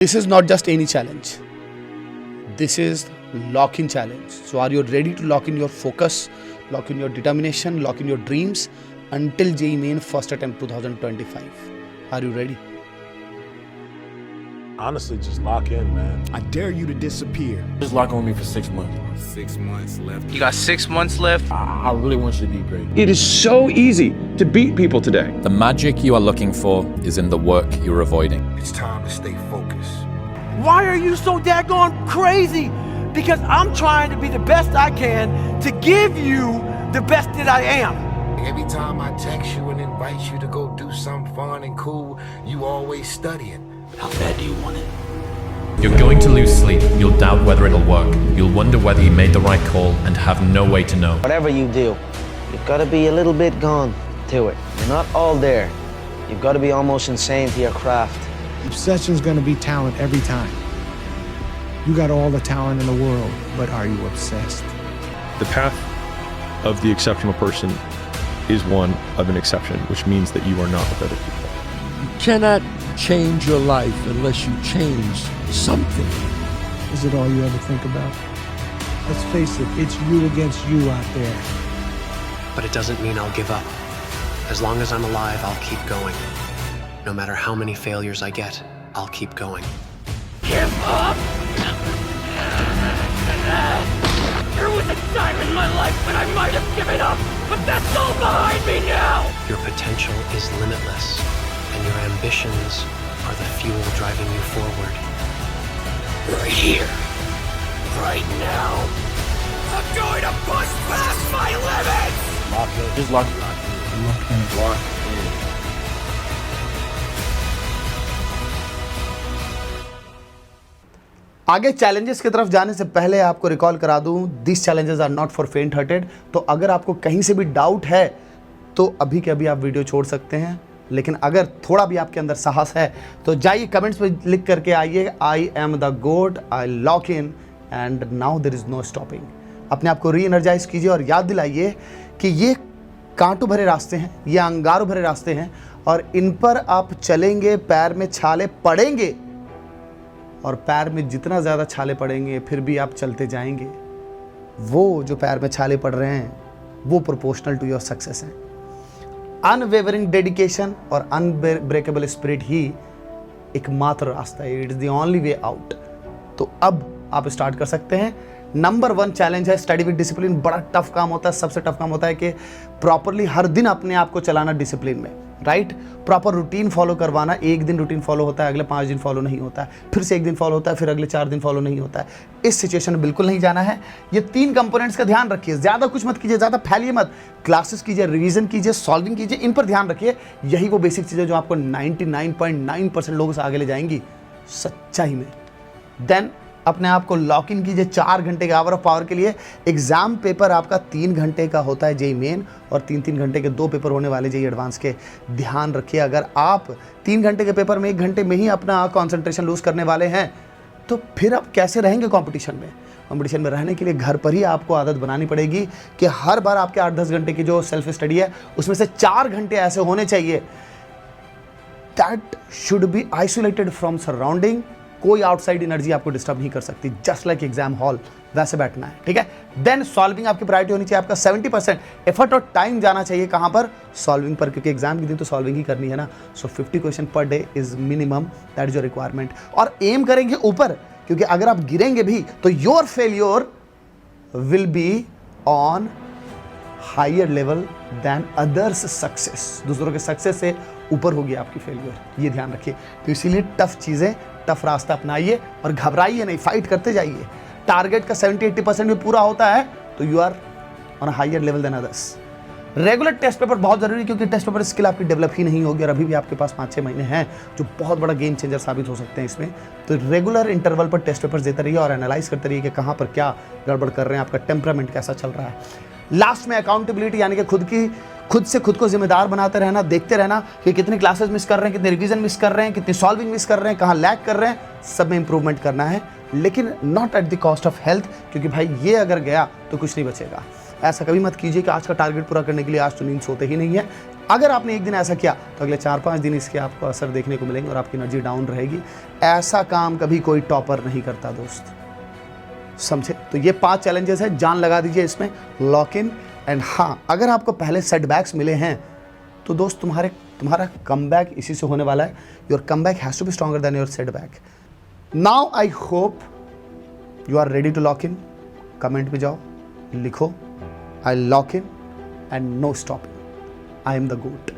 This is not just any challenge. This is lock-in challenge. So are you ready to lock in your focus, lock in your determination, lock in your dreams until JEE Main first attempt 2025? Are you ready? Honestly, just lock in, man. I dare you to disappear. Just lock on me for 6 months. 6 months left. You got 6 months left? I really want you to be great. It is so easy to beat people today. The magic you are looking for is in the work you're avoiding. It's time to stay focused. Why are you so daggone crazy? Because I'm trying to be the best I can to give you the best that I am. Every time I text you and invite you to go do something fun and cool, you always studying. How bad do you want it? You're going to lose sleep, you'll doubt whether it'll work, you'll wonder whether you made the right call and have no way to know. Whatever you do, you've got to be a little bit gone to it. You're not all there. You've got to be almost insane to your craft. Obsession's gonna be talent every time. You got all the talent in the world, but are you obsessed? The path of the exceptional person is one of an exception, which means that you are not with other people. You cannot change your life unless you change something. Is it all you ever think about? Let's face it, it's you against you out there. But it doesn't mean I'll give up. As long as I'm alive, I'll keep going. No matter how many failures I get, I'll keep going. Give up? There was a time in my life when I might have given up, but that's all behind me now! Your potential is limitless, and your ambitions are the fuel driving you forward. Right here. Right now. I'm going to push past my limits! Lock in. Just lock in. Lock in. Lock in. आगे challenges की तरफ जाने से पहले आपको recall करा दूं, this challenges are not for faint hearted. तो अगर आपको कहीं से भी डाउट है तो अभी के अभी आप वीडियो छोड़ सकते हैं, लेकिन अगर थोड़ा भी आपके अंदर साहस है तो जाइए कमेंट्स में लिख करके आइए, I am the GOAT, I lock in and now there is no stopping. अपने आप को री एनर्जाइज कीजिए और याद दिलाइए कि ये कांटों भरे रास्ते हैं, ये अंगारों भरे रास्ते हैं और इन पर आप चलेंगे, पैर में छाले पड़ेंगे और पैर में जितना ज़्यादा छाले पड़ेंगे फिर भी आप चलते जाएंगे। वो जो पैर में छाले पड़ रहे हैं वो प्रोपोर्शनल टू योर सक्सेस है। अनवेवरिंग डेडिकेशन और अनब्रेकेबल स्पिरिट ही एकमात्र रास्ता है। It is the only way out. तो अब आप स्टार्ट कर सकते हैं। नंबर 1 चैलेंज है स्टडी विद डिसिप्लिन। बड़ा टफ काम होता है, सबसे टफ काम होता है कि प्रॉपरली हर दिन अपने आप को चलाना डिसिप्लिन में, राइट? प्रॉपर रूटीन फॉलो करवाना। एक दिन रूटीन फॉलो होता है, अगले 5 दिन फॉलो नहीं होता है, फिर से एक दिन फॉलो होता है, फिर अगले 4 दिन फॉलो नहीं होता है। इस सिचुएशन में बिल्कुल नहीं जाना है। ये 3 कंपोनेंट्स का ध्यान रखिए, ज़्यादा कुछ मत कीजिए, ज़्यादा फैलिए मत। क्लासेस कीजिए, रिवीजन कीजिए, सॉल्विंग कीजिए, इन पर ध्यान रखिए। यही वो बेसिक चीज़ें जो आपको 99.9% लोगों से आगे ले जाएंगी सच्चाई में। देन अपने आप को लॉक इन कीजिए 4 घंटे के आवर ऑफ पावर के लिए। एग्जाम पेपर आपका 3 घंटे का होता है जेईई मेन, और 3-3 घंटे के 2 पेपर होने वाले जेईई एडवांस के। ध्यान रखिए, अगर आप 3 घंटे के पेपर में 1 घंटे में ही अपना कंसंट्रेशन लूज करने वाले हैं तो फिर आप कैसे रहेंगे कंपटीशन में? कंपटीशन में रहने के लिए घर पर ही आपको आदत बनानी पड़ेगी कि हर बार आपके 8-10 घंटे की जो सेल्फ स्टडी है उसमें से 4 घंटे ऐसे होने चाहिए that should be isolated from surrounding. कोई आउटसाइड एनर्जी आपको डिस्टर्ब नहीं कर सकती, जस्ट लाइक एग्जाम हॉल वैसे बैठना है, ठीक है? देन सॉल्विंग आपकी प्रायोरिटी होनी चाहिए। आपका 70% एफर्ट और टाइम जाना चाहिए कहां पर? सॉल्विंग पर, क्योंकि एग्जाम के दिन तो सॉल्विंग ही करनी है ना। So 50 question per day is minimum, that is your requirement. और एम करेंगे ऊपर, क्योंकि अगर आप गिरेंगे भी तो your failure will be on higher level than others success. दूसरों के सक्सेस से ऊपर होगी आपकी फेल्योर, ये ध्यान रखिए। तो इसीलिए टफ चीज़ें, टफ रास्ता अपनाइए और घबराइए नहीं, फाइट करते जाइए। टारगेट का 70-80% भी पूरा होता है तो you are on a higher level than others. Regular test paper बहुत जरूरी है, क्योंकि टेस्ट पेपर स्किल आपकी डेवलप ही नहीं होगी और अभी भी आपके पास 5-6 महीने हैं जो बहुत बड़ा गेम चेंजर साबित हो सकते हैं इसमें। तो रेगुलर इंटरवल पर टेस्ट पेपर देते रहिए और एनालाइज करते रहिए कि कहाँ पर क्या गड़बड़ कर रहे हैं, आपका टेम्परामेंट कैसा चल रहा है। लास्ट में अकाउंटेबिलिटी, यानी कि खुद से खुद को जिम्मेदार बनाते रहना, देखते रहना कि कितनी क्लासेस मिस कर रहे हैं, कितने रिवीजन मिस कर रहे हैं, कितनी सॉल्विंग मिस कर रहे हैं, कहाँ लैग कर रहे हैं, सब में इंप्रूवमेंट करना है, लेकिन not at the cost of health, क्योंकि भाई ये अगर गया तो कुछ नहीं बचेगा। ऐसा कभी मत कीजिए कि आज का टारगेट पूरा करने के लिए आज तो नींद सोते ही नहीं है। अगर आपने एक दिन ऐसा किया तो अगले 4-5 दिन इसके आपको असर देखने को मिलेंगे और आपकी एनर्जी डाउन रहेगी। ऐसा काम कभी कोई टॉपर नहीं करता दोस्त, समझे? तो ये 5 चैलेंजेस है, जान लगा दीजिए इसमें, लॉक इन। एंड हाँ, अगर आपको पहले सेटबैक्स मिले हैं तो दोस्त तुम्हारा कमबैक इसी से होने वाला है। Your comeback has to be stronger than your setback. Now I hope you are ready to lock in. Comment पे जाओ, लिखो I lock in and no stopping, I am the goat.